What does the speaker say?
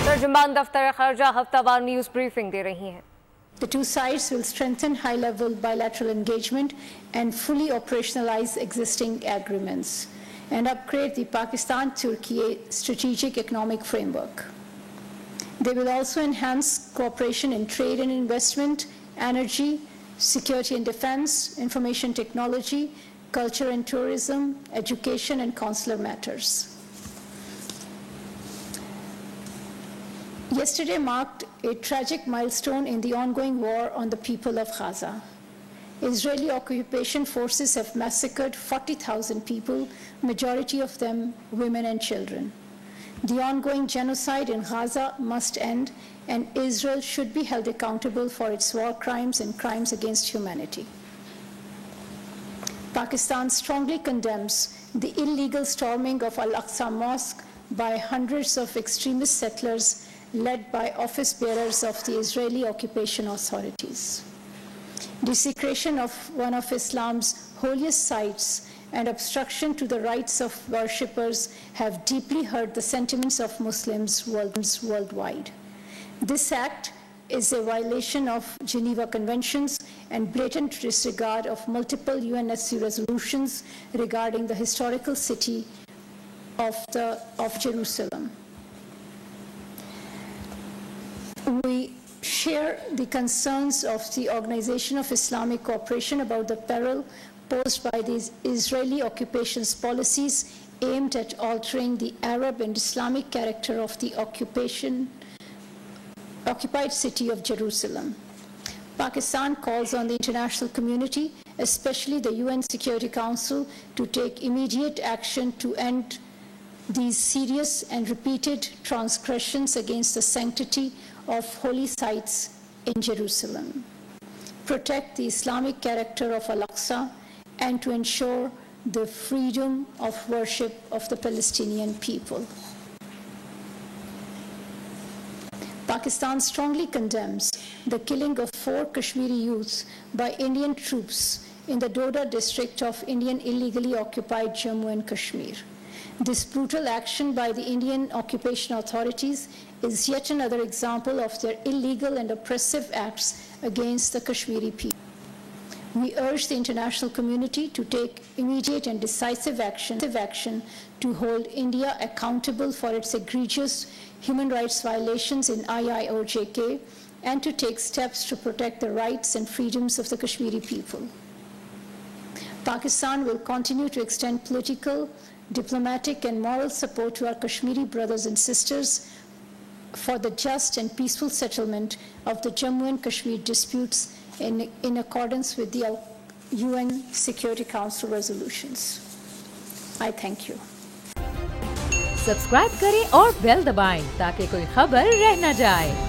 तर्जुमान दफ्तर खर्जा हफ्तावार news briefing दे रही हैं। The two sides will strengthen high-level bilateral engagement and fully operationalize existing agreements and upgrade the Pakistan-Turkey strategic economic framework. They will also enhance cooperation in trade and investment, energy, security and defense, information technology, culture and tourism, education and consular matters. Yesterday marked a tragic milestone in the ongoing war on the people of Gaza. Israeli occupation forces have massacred 40,000 people, majority of them women and children. The ongoing genocide in Gaza must end, and Israel should be held accountable for its war crimes and crimes against humanity. Pakistan strongly condemns the illegal storming of Al-Aqsa Mosque by hundreds of extremist settlers led by office bearers of the Israeli occupation authorities. Desecration of one of Islam's holiest sites and obstruction to the rights of worshippers have deeply hurt the sentiments of Muslims worldwide. This act is a violation of Geneva Conventions and blatant disregard of multiple UNSC resolutions regarding the historical city of Jerusalem. We share the concerns of the Organization of Islamic Cooperation about the peril posed by these Israeli occupation's policies aimed at altering the Arab and Islamic character of the occupied city of Jerusalem. Pakistan calls on the international community, especially the UN Security Council, to take immediate action to end these serious and repeated transgressions against the sanctity of holy sites in Jerusalem, protect the Islamic character of Al-Aqsa, and to ensure the freedom of worship of the Palestinian people. Pakistan strongly condemns the killing of 4 Kashmiri youths by Indian troops in the Doda district of Indian illegally occupied Jammu and Kashmir. This brutal action by the Indian occupation authorities is yet another example of their illegal and oppressive acts against the Kashmiri people. We urge the international community to take immediate and decisive action to hold India accountable for its egregious human rights violations in IIOJK and to take steps to protect the rights and freedoms of the Kashmiri people. Pakistan will continue to extend political, diplomatic and moral support to our Kashmiri brothers and sisters for the just and peaceful settlement of the Jammu and Kashmir disputes in accordance with the UN Security Council resolutions. I thank you. Subscribe करें और bell दबाएं ताकि कोई खबर रह न जाए।